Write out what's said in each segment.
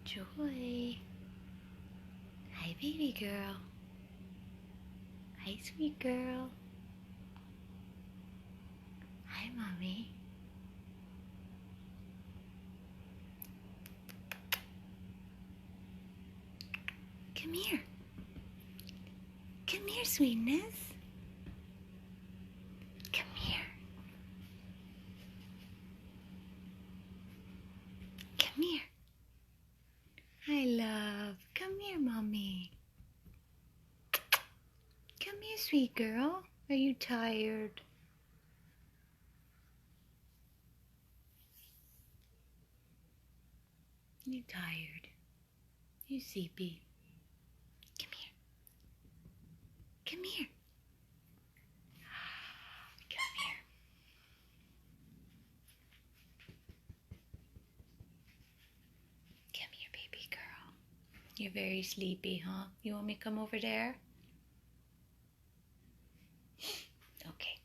Joy. Hi, baby girl. Hi, sweet girl. Hi, Mommy. Come here. Come here, sweetness. Come here. Come here. Hi, love. Come here, Mommy. Come here, sweet girl. Are you tired? You tired? You sleepy? Come here. Come here. Come here. Come here, baby girl. You're very sleepy, huh? You want me to come over there? Okay.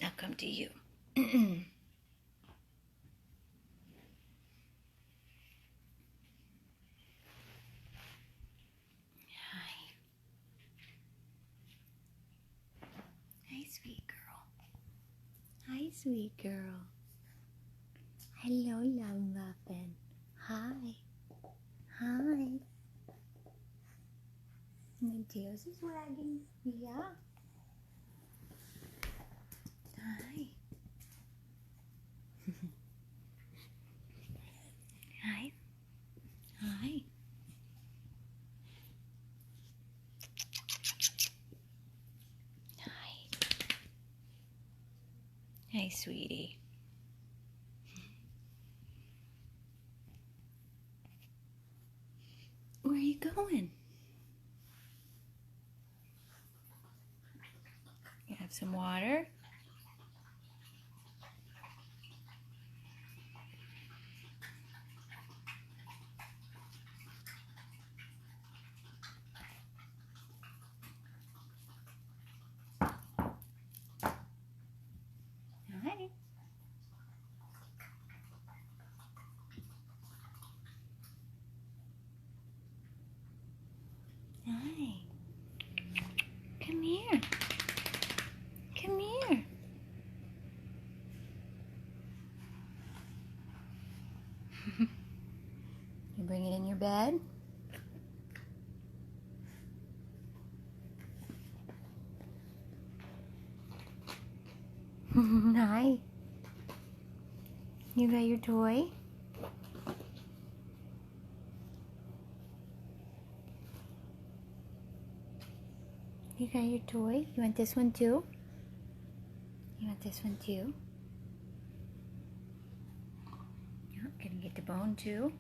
I'll come to you. Hi, sweet girl. Hi, sweet girl. Hello, love muffin. Hi. Hi. My tails is wagging. Yeah. Hi. Hi. Hi. Hi. Hi, sweetie. Where are you going? You have some water? Hi. Hi. Come here. Come here. You bring it in your bed? Hi. You got your toy? You got your toy? You want this one too? You want this one too? Yep, gonna get the bone too.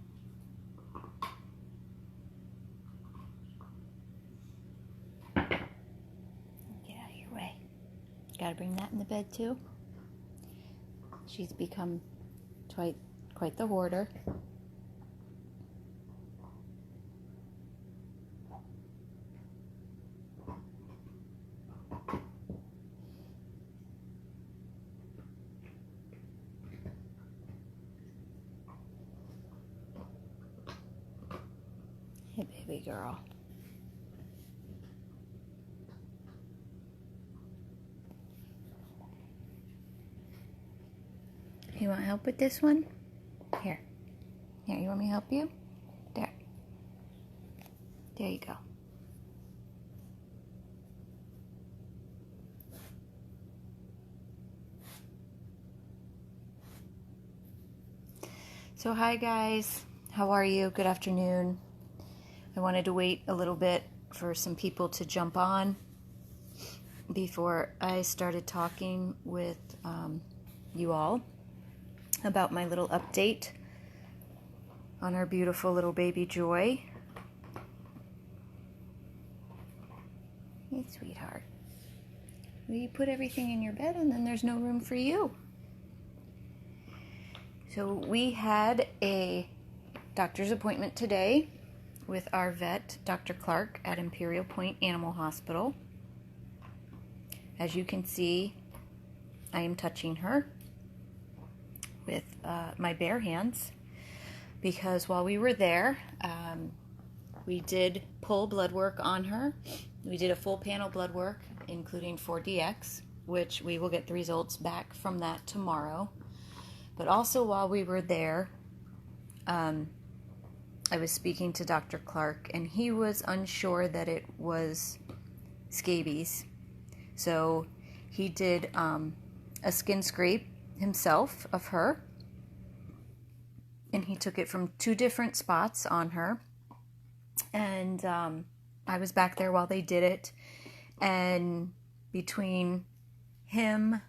Get out of your way. Gotta bring that in the bed too. She's become quite the hoarder. Hey, baby girl. You want help with this one? Here. Here, you want me to help you? There. There you go. So hi guys, how are you? Good afternoon. I wanted to wait a little bit for some people to jump on before I started talking with you all about my little update on our beautiful little baby Joy. Hey, sweetheart. Well, you put everything in your bed and then there's no room for you. So we had a doctor's appointment today with our vet, Dr. Clark, at Imperial Point Animal Hospital. As you can see, I am touching her with my bare hands. because while we were there, we did pull blood work on her. We did a full panel blood work, including 4DX, which we will get the results back from that tomorrow. But also while we were there, I was speaking to Dr. Clark, and he was unsure that it was scabies. So he did a skin scrape himself of her, and he took it from 2 different spots on her. And I was back there while they did it, and between him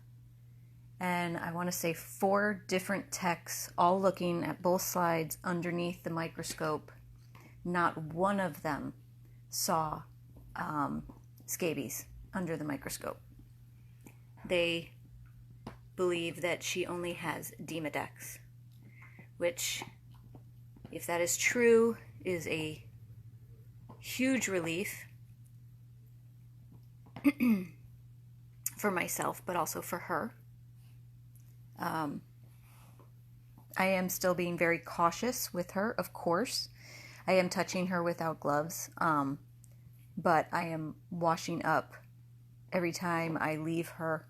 and I want to say 4 different techs all looking at both sides underneath the microscope, not one of them saw scabies under the microscope. They believe that she only has Demodex, which, if that is true, is a huge relief for myself, but also for her. I am still being very cautious with her, of course. I am touching her without gloves, but I am washing up every time I leave her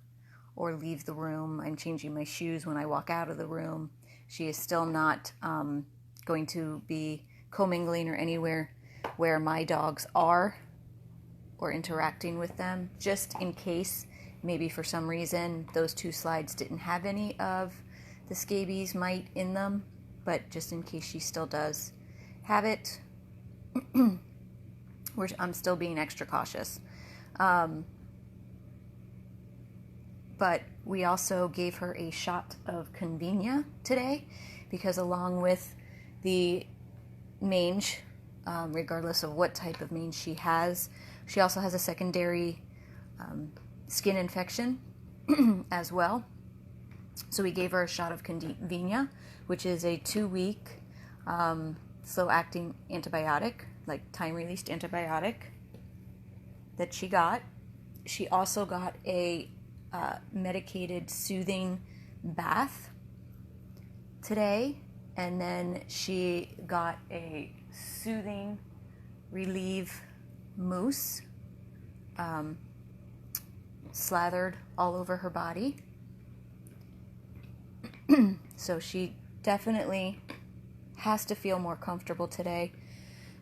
or leave the room. I'm changing my shoes when I walk out of the room. She is still not going to be commingling or anywhere where my dogs are or interacting with them, just in case maybe for some reason those 2 slides didn't have any of the scabies mite in them, but just in case she still does have it, I'm still being extra cautious. But we also gave her a shot of Convenia today, because along with the mange, regardless of what type of mange she has, she also has a secondary skin infection as well. So we gave her a shot of Convenia, which is a 2-week slow-acting antibiotic, like time-released antibiotic that she got. She also got a medicated soothing bath today, and then she got a soothing relieve mousse slathered all over her body. So she definitely has to feel more comfortable today.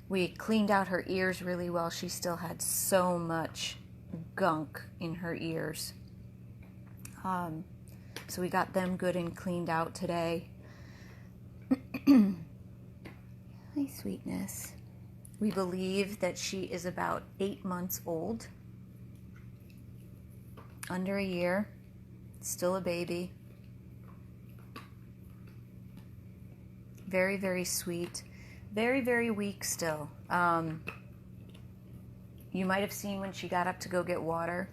We cleaned out her ears really well. She still had so much gunk in her ears. So we got them good and cleaned out today. Hi, sweetness. We believe that she is about 8 months old. Under a year. Still a baby. Very, very sweet. Very, very weak still. You might have seen when she got up to go get water,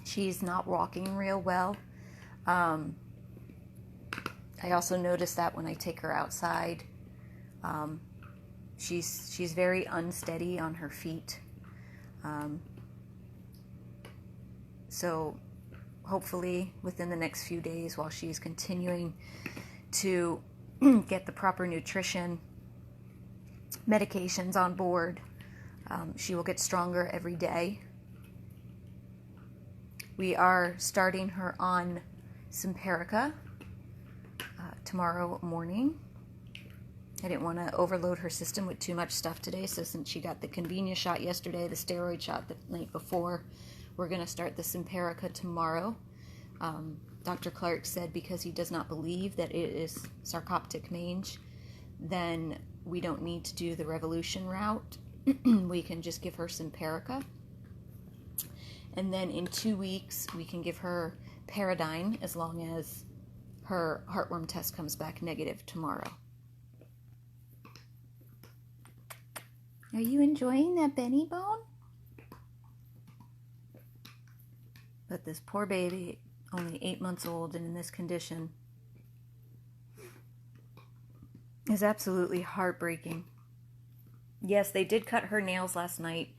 she's not walking real well. I also noticed that when I take her outside, she's very unsteady on her feet. So hopefully within the next few days, while she's continuing to get the proper nutrition, medications on board, she will get stronger every day. We are starting her on Simparica tomorrow morning. I didn't want to overload her system with too much stuff today, so since she got the Convenia shot yesterday, the steroid shot the night before, we're going to start the Simparica tomorrow. Dr. Clark said because he does not believe that it is sarcoptic mange, then we don't need to do the Revolution route. We can just give her Simparica. And then in 2 weeks, we can give her Paradigm as long as her heartworm test comes back negative tomorrow. Are you enjoying that Benny bone? But this poor baby, only 8 months old and in this condition, is absolutely heartbreaking. Yes, they did cut her nails last night.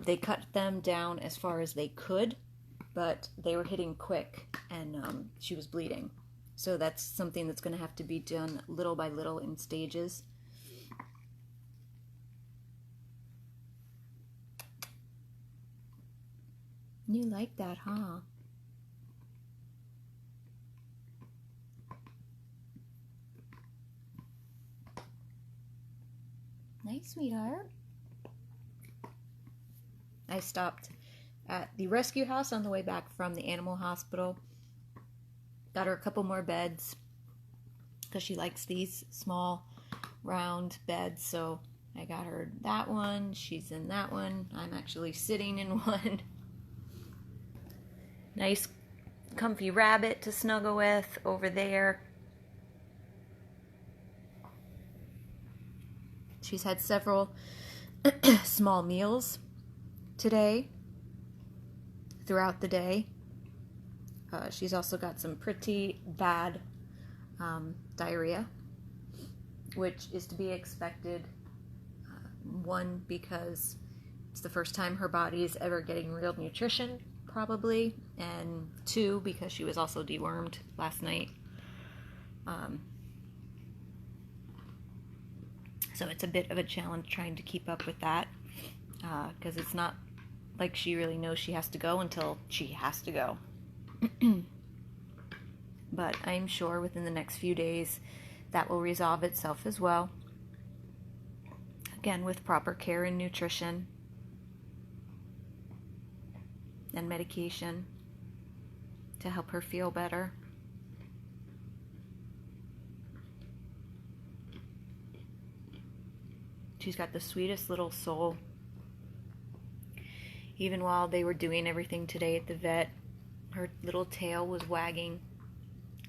They cut them down as far as they could, but they were hitting quick, and she was bleeding. So that's something that's going to have to be done little by little in stages. You like that, huh? Nice, sweetheart. I stopped at the rescue house on the way back from the animal hospital. Got her a couple more beds because she likes these small round beds. So I got her that one. She's in that one. I'm actually sitting in one. Nice comfy rabbit to snuggle with over there. She's had several small meals today, throughout the day. She's also got some pretty bad diarrhea, which is to be expected. One, because it's the first time her body is ever getting real nutrition, probably, and two, because she was also dewormed last night. So it's a bit of a challenge trying to keep up with that, because it's not like she really knows she has to go until she has to go. But I'm sure within the next few days that will resolve itself as well. Again, with proper care and nutrition and medication to help her feel better. She's got the sweetest little soul. Even while they were doing everything today at the vet, her little tail was wagging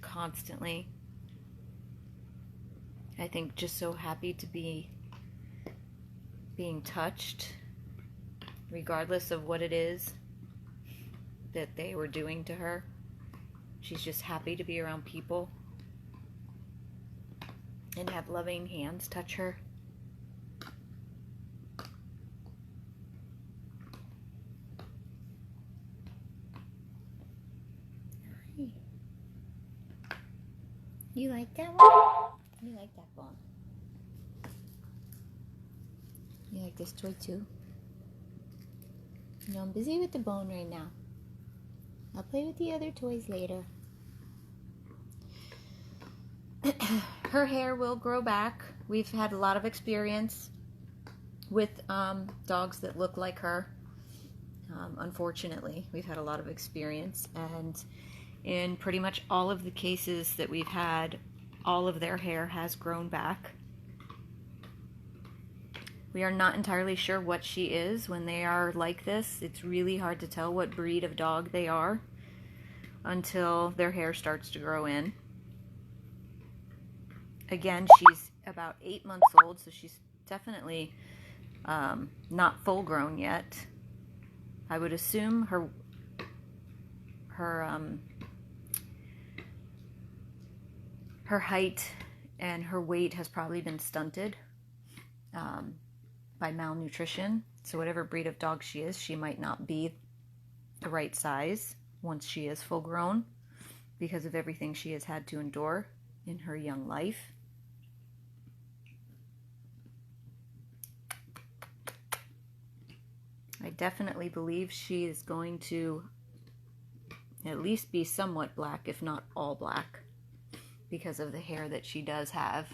constantly. I think just so happy to be being touched, regardless of what it is that they were doing to her. She's just happy to be around people and have loving hands touch her. You like that one? You like that bone? You like this toy too? No, I'm busy with the bone right now. I'll play with the other toys later. Her hair will grow back. We've had a lot of experience with dogs that look like her. Unfortunately, we've had a lot of experience, and in pretty much all of the cases that we've had, all of their hair has grown back. We are not entirely sure what she is when they are like this. It's really hard to tell what breed of dog they are until their hair starts to grow in. Again, she's about 8 months old, so she's definitely not full grown yet. I would assume her height and her weight has probably been stunted by malnutrition. So whatever breed of dog she is, she might not be the right size once she is full grown because of everything she has had to endure in her young life. I definitely believe she is going to at least be somewhat black, if not all black, because of the hair that she does have.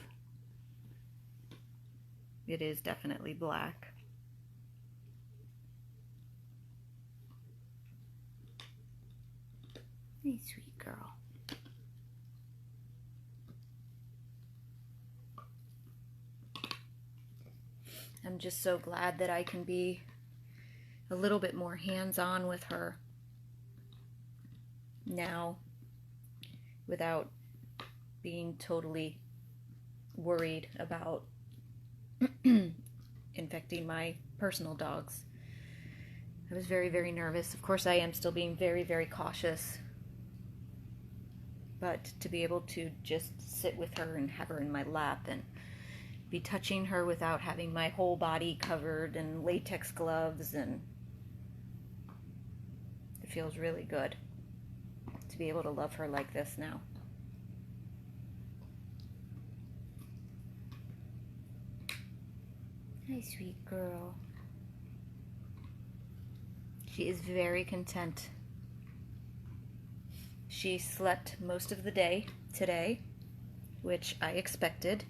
It is definitely black. Hey, sweet girl. I'm just so glad that I can be a little bit more hands-on with her now without being totally worried about infecting my personal dogs. I was very, very nervous. Of course, I am still being very, very cautious. But to be able to just sit with her and have her in my lap and be touching her without having my whole body covered in latex gloves, and it feels really good to be able to love her like this now. Hi, sweet girl. She is very content. She slept most of the day today, which I expected,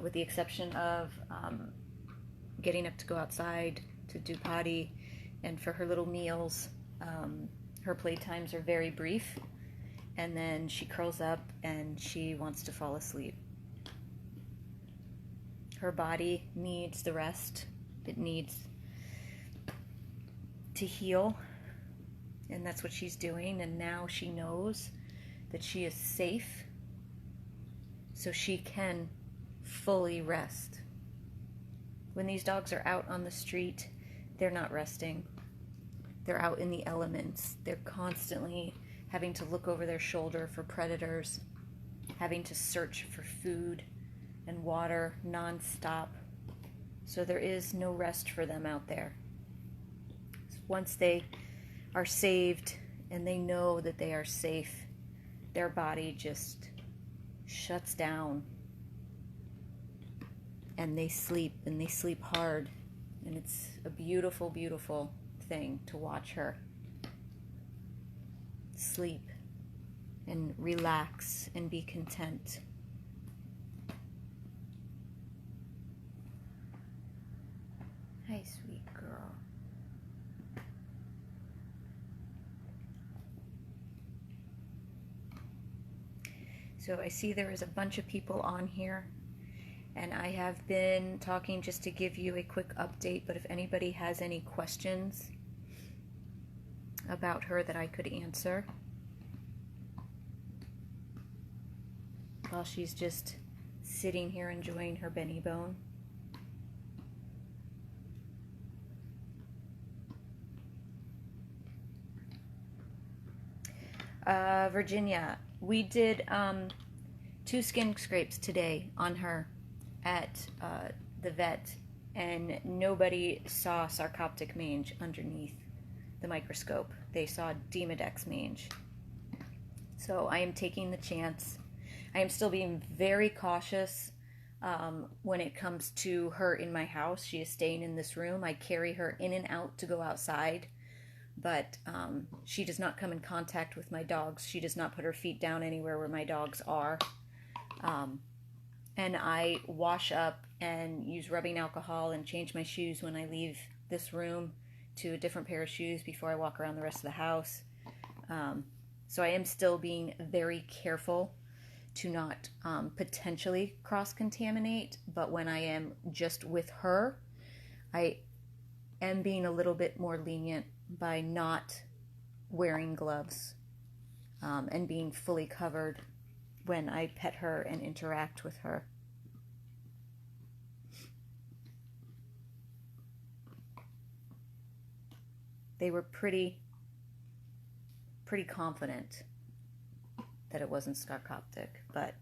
with the exception of getting up to go outside to do potty, and for her little meals. Her playtimes are very brief, and then she curls up and she wants to fall asleep. Her body needs the rest. It needs to heal, and that's what she's doing. And now she knows that she is safe, so she can fully rest. When these dogs are out on the street, they're not resting. They're out in the elements. They're constantly having to look over their shoulder for predators, having to search for food and water nonstop. So there is no rest for them out there. Once they are saved and they know that they are safe, their body just shuts down and they sleep hard. And it's a beautiful, beautiful thing to watch her sleep and relax and be content. Hi, sweet girl. So I see there is a bunch of people on here, and I have been talking just to give you a quick update, but if anybody has any questions about her that I could answer while she's just sitting here enjoying her Benny Bone. Virginia, we did 2 skin scrapes today on her at the vet, and nobody saw sarcoptic mange underneath the microscope. They saw Demodex mange. So I am taking the chance. I am still being very cautious when it comes to her in my house. She is staying in this room. I carry her in and out to go outside, but she does not come in contact with my dogs. She does not put her feet down anywhere where my dogs are. And I wash up and use rubbing alcohol and change my shoes when I leave this room to a different pair of shoes before I walk around the rest of the house. So I am still being very careful to not potentially cross-contaminate, but when I am just with her, I am being a little bit more lenient by not wearing gloves and being fully covered when I pet her and interact with her. They were pretty confident that it wasn't sarcoptic, but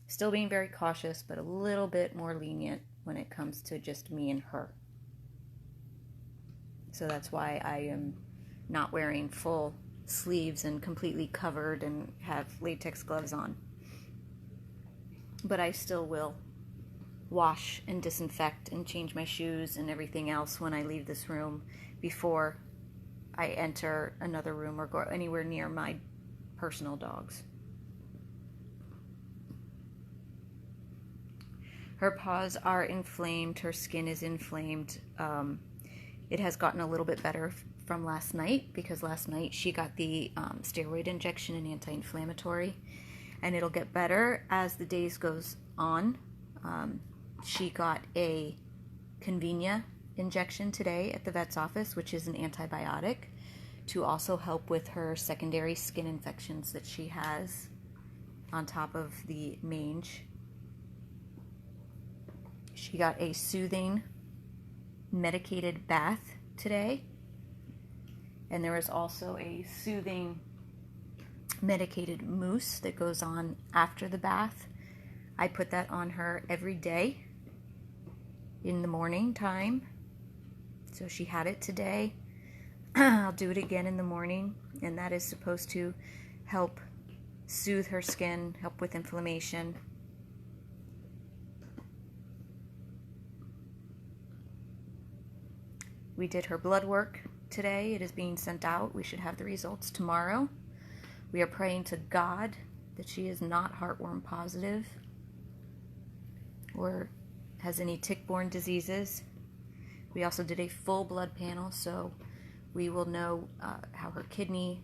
still being very cautious, but a little bit more lenient when it comes to just me and her. So that's why I am not wearing full sleeves and completely covered and have latex gloves on. But I still will wash and disinfect and change my shoes and everything else when I leave this room before I enter another room or go anywhere near my personal dogs. Her paws are inflamed. Her skin is inflamed. It has gotten a little bit better from last night because last night she got the steroid injection and anti-inflammatory, and it'll get better as the days goes on. She got a Convenia injection today at the vet's office, which is an antibiotic, to also help with her secondary skin infections that she has on top of the mange. She got a soothing medicated bath today, and there is also a soothing medicated mousse that goes on after the bath. I put that on her every day in the morning time. So she had it today. I'll do it again in the morning, and that is supposed to help soothe her skin, help with inflammation. We did her blood work today. It is being sent out. We should have the results tomorrow. We are praying to God that she is not heartworm positive or has any tick-borne diseases. We also did a full blood panel, so we will know how her kidney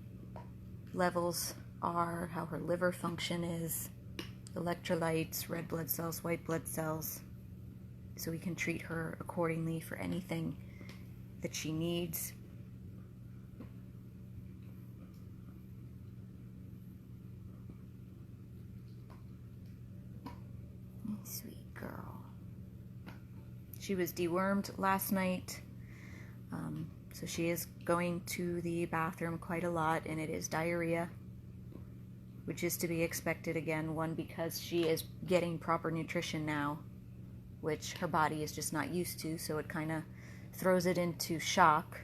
levels are, how her liver function is, electrolytes, red blood cells, white blood cells, so we can treat her accordingly for anything that she needs. Sweet girl. She was dewormed last night, so she is going to the bathroom quite a lot, and it is diarrhea, which is to be expected again, one, because she is getting proper nutrition now, which her body is just not used to, so it kind of throws it into shock,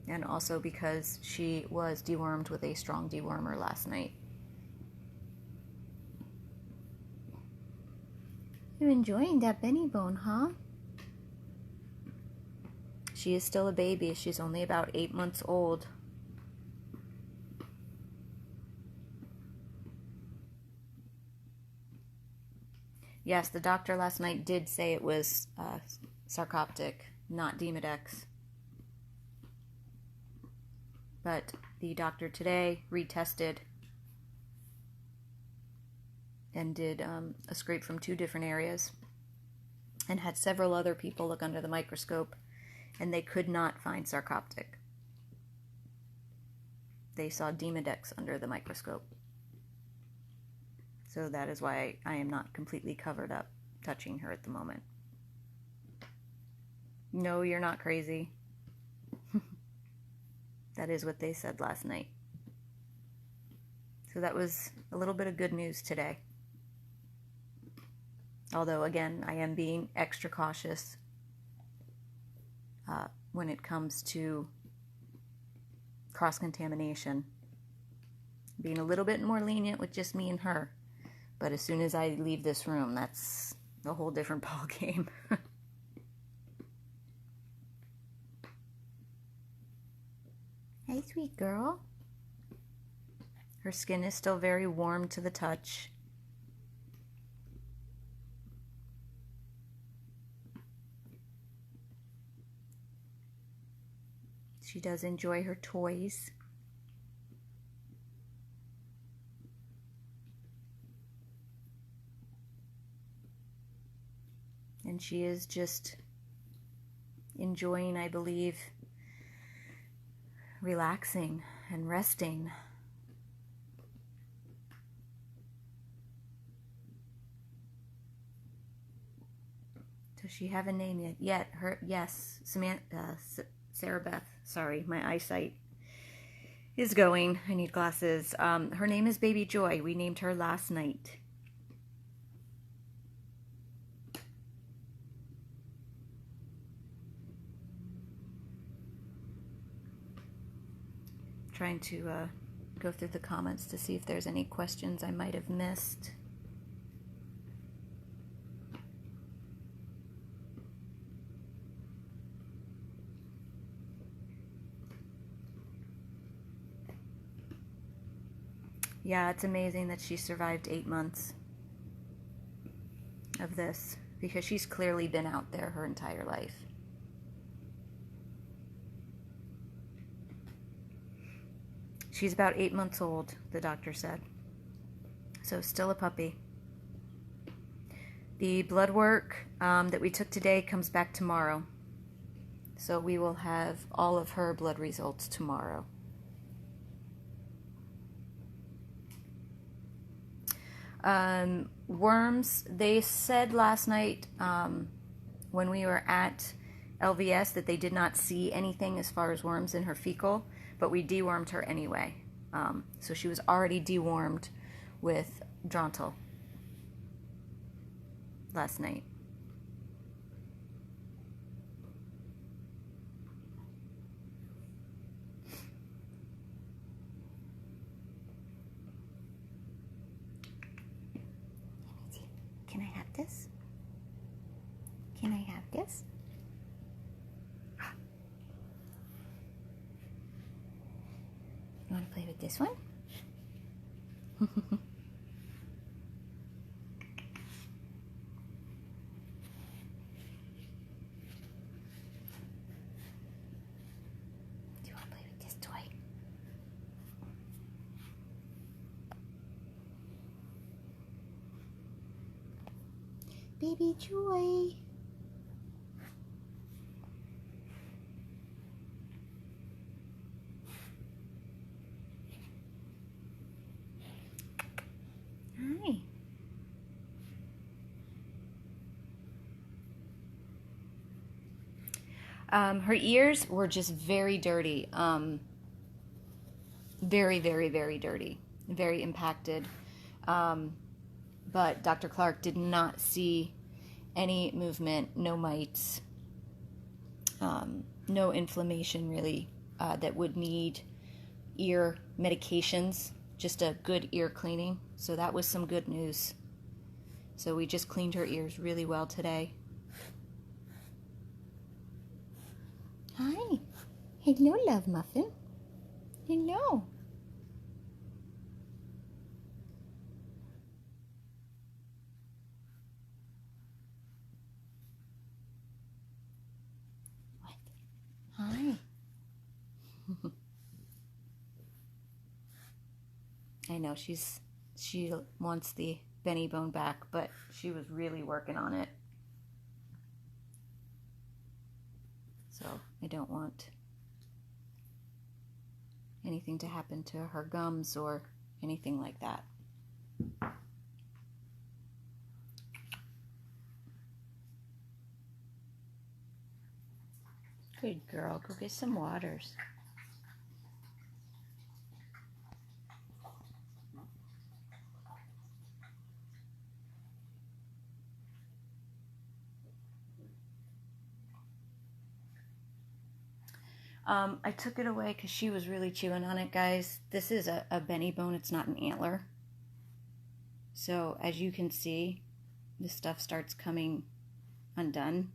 and also because she was dewormed with a strong dewormer last night. You're enjoying that Benny bone, huh? She is still a baby. She's only about 8 months old. Yes, the doctor last night did say it was sarcoptic, not Demodex. But the doctor today retested and did a scrape from 2 different areas and had several other people look under the microscope, and they could not find sarcoptic. They saw Demodex under the microscope. So that is why I am not completely covered up touching her at the moment. No, you're not crazy. That is what they said last night. So that was a little bit of good news today. Although, again, I am being extra cautious when it comes to cross-contamination. Being a little bit more lenient with just me and her. But as soon as I leave this room, that's a whole different ball game. Hey, sweet girl. Her skin is still very warm to the touch. She does enjoy her toys. And she is just enjoying, I believe, relaxing and resting. Does she have a name yet? Yes, Samantha, Sarah Beth. Sorry, my eyesight is going. I need glasses. Her name is Baby Joy. We named her last night. Trying to go through the comments to see if there's any questions I might have missed. Yeah, it's amazing that she survived 8 months of this, because she's clearly been out there her entire life. She's about 8 months old, the doctor said. So still a puppy. The blood work that we took today comes back tomorrow. So we will have all of her blood results tomorrow. Worms, they said last night when we were at LVS that they did not see anything as far as worms in her fecal, but we dewormed her anyway. So she was already dewormed with Drontal last night. Can I have this? Can I have this? this? You want to play with this one? Do you want to play with this toy? Baby Joy. Hi. Her ears were just very dirty. Very, very, very dirty. Very impacted. But Dr. Clark did not see any movement, no mites, no inflammation really that would need ear medications, just a good ear cleaning. So that was some good news. So we just cleaned her ears really well today. Hi. Hello, Love Muffin. Hello. What? Hi. I know she wants the Benny bone back, but she was really working on it. So I don't want anything to happen to her gums or anything like that. Good girl, go get some waters. I took it away because she was really chewing on it, guys. This is a Benny bone, it's not an antler. So as you can see, this stuff starts coming undone.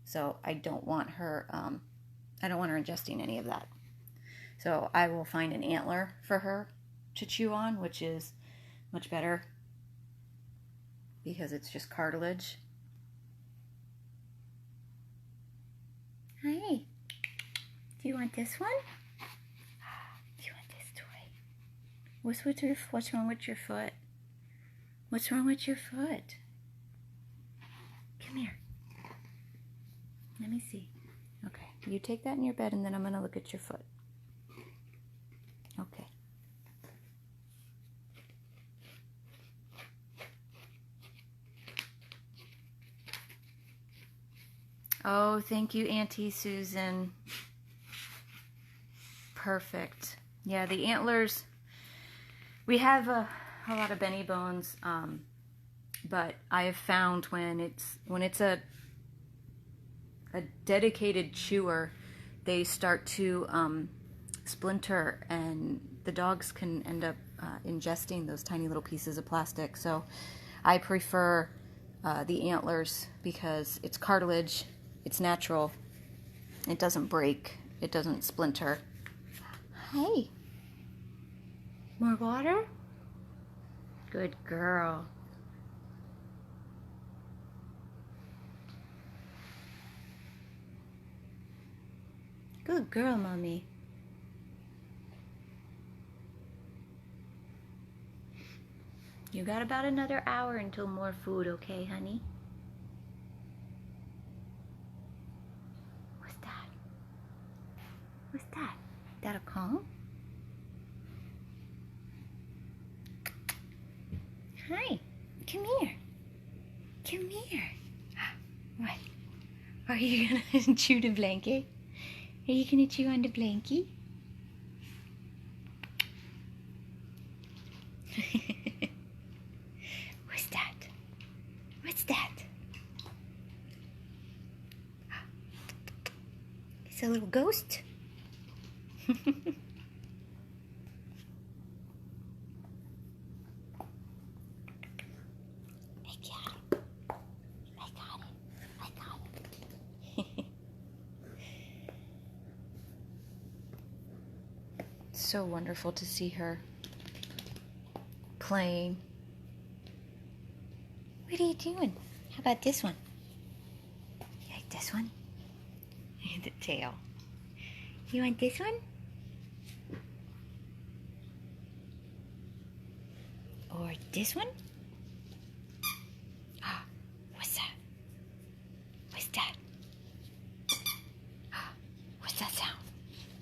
So I don't want her ingesting any of that. So I will find an antler for her to chew on, which is much better because it's just cartilage. Hi. Do you want this one? Do you want this toy? What's wrong with your foot? What's wrong with your foot? Come here. Let me see. Okay, you take that in your bed and then I'm going to look at your foot. Okay. Oh, thank you, Auntie Susan. Perfect. Yeah, the antlers, we have a lot of Benny bones, but I have found when it's a dedicated chewer, they start to splinter, and the dogs can end up ingesting those tiny little pieces of plastic. So I prefer the antlers because it's cartilage, it's natural, it doesn't break, it doesn't splinter. Hey, more water? Good girl. Good girl, Mommy. You got about another hour until more food, okay, honey? What's that? What's that? That a comb? Hi, come here. Come here. What? Are you gonna chew the blanket? Are you gonna chew on the blankie? What's that? What's that? It's a little ghost. I got it. I got it. I got it. so wonderful to see her playing. What are you doing? How about this one? You like this one? The tail. You want this one? Or this one? Ah, what's that? What's that? Ah, what's that sound?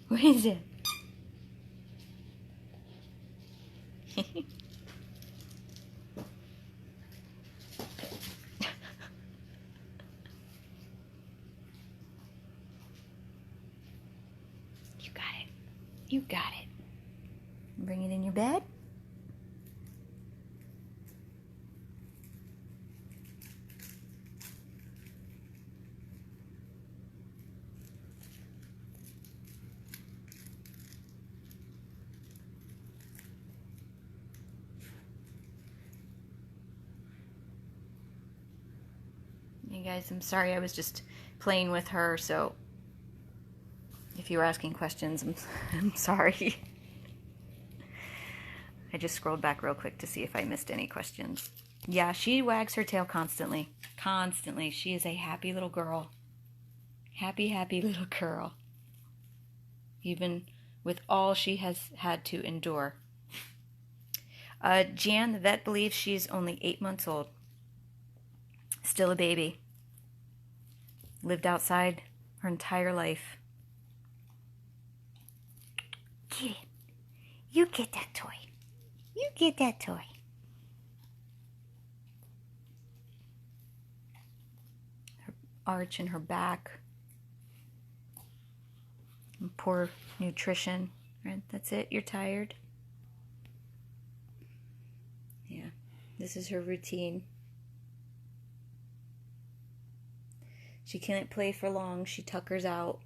What is it? You got it. You got it. Bring it in your bed. Hey guys, I'm sorry, I was just playing with her, so if you were asking questions, I'm sorry. I just scrolled back real quick to see if I missed any questions. Yeah, she wags her tail constantly. Constantly. She is a happy little girl. Happy, happy little girl. Even with all she has had to endure. Jan, the vet, believes she's only 8 months old. Still a baby. Lived outside her entire life. Get it. You get that toy. You get that toy. Her arch in her back. And poor nutrition. Right? That's it. You're tired. Yeah. This is her routine. She can't play for long. She tuckers out.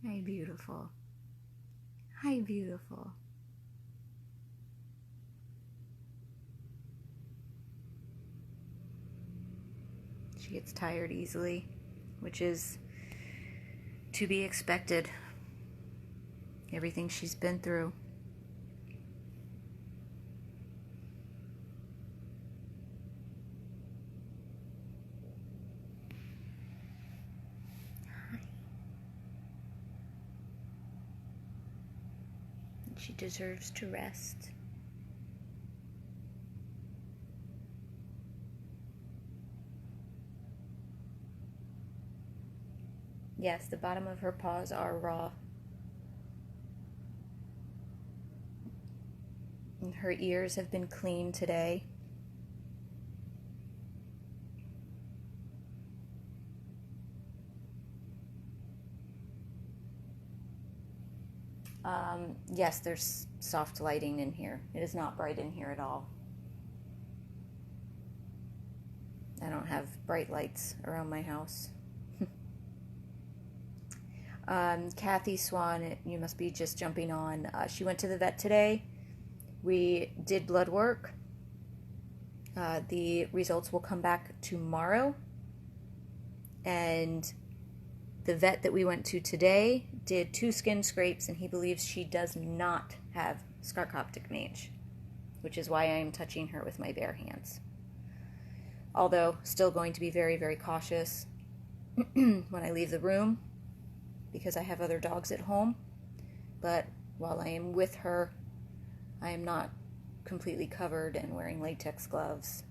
Hi, beautiful. Hi, beautiful. She gets tired easily, which is to be expected. Everything she's been through. She deserves to rest. Yes, the bottom of her paws are raw. And her ears have been cleaned today. Yes, there's soft lighting in here. It is not bright in here at all. I don't have bright lights around my house. Kathy Swan, you must be just jumping on. She went to the vet today. We did blood work. The results will come back tomorrow. And the vet that we went to today did 2 skin scrapes, and he believes she does not have Scharcoptic mange, which is why I am touching her with my bare hands. Although, still going to be very, very cautious when I leave the room, because I have other dogs at home. But while I am with her, I am not completely covered and wearing latex gloves,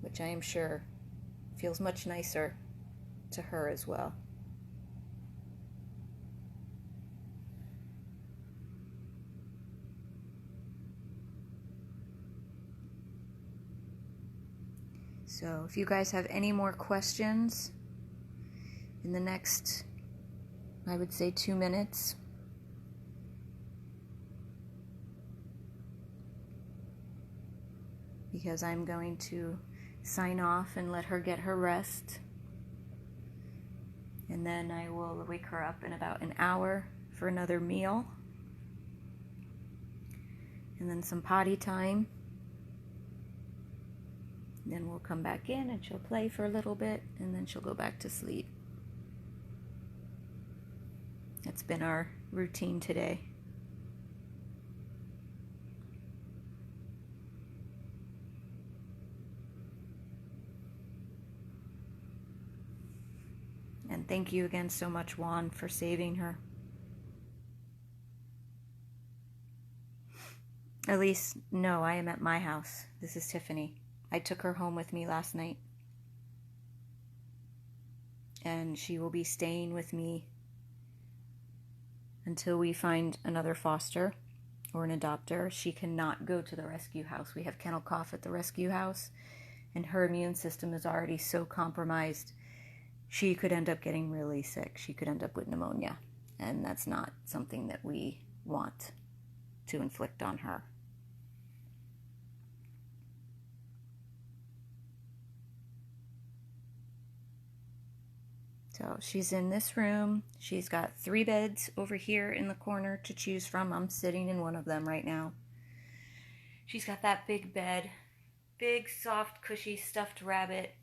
which I am sure feels much nicer to her as well. So if you guys have any more questions in the next, I would say 2 minutes, because I'm going to sign off and let her get her rest. And then I will wake her up in about an hour for another meal. And then some potty time. Then we'll come back in and she'll play for a little bit, and then she'll go back to sleep. That's been our routine today. And thank you again so much, Juan, for saving her. Elise, no, I am at my house. This is Tiffany. I took her home with me last night. And she will be staying with me until we find another foster or an adopter. She cannot go to the rescue house. We have kennel cough at the rescue house, and her immune system is already so compromised. She could end up getting really sick. She could end up with pneumonia, and that's not something that we want to inflict on her. So she's in this room. She's got 3 beds over here in the corner to choose from. I'm sitting in one of them right now. She's got that big bed, big, soft, cushy, stuffed rabbit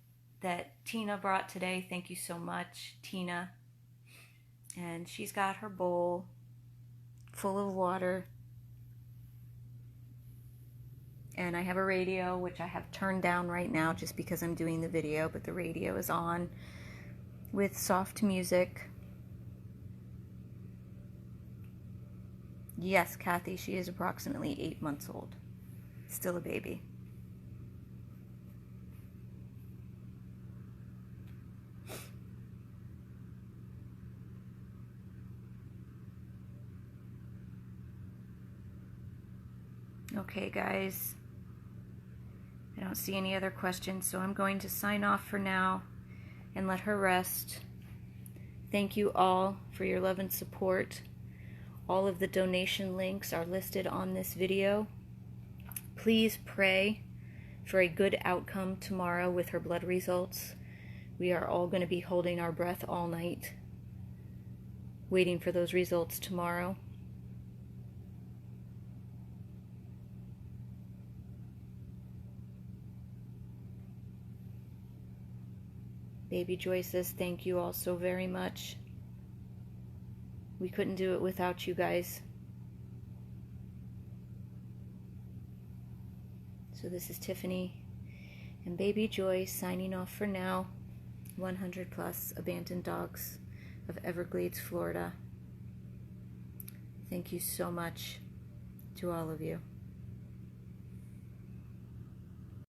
that Tina brought today. Thank you so much, Tina. And she's got her bowl full of water. And I have a radio, which I have turned down right now just because I'm doing the video, but the radio is on with soft music. Yes, Kathy, she is approximately 8 months old. Still a baby. Okay, guys. I don't see any other questions, so I'm going to sign off for now and let her rest. Thank you all for your love and support. All of the donation links are listed on this video. Please pray for a good outcome tomorrow with her blood results. We are all going to be holding our breath all night, waiting for those results tomorrow. Baby Joy says thank you all so very much. We couldn't do it without you guys. So this is Tiffany and Baby Joy signing off for now. 100 plus abandoned dogs of Everglades, Florida. Thank you so much to all of you.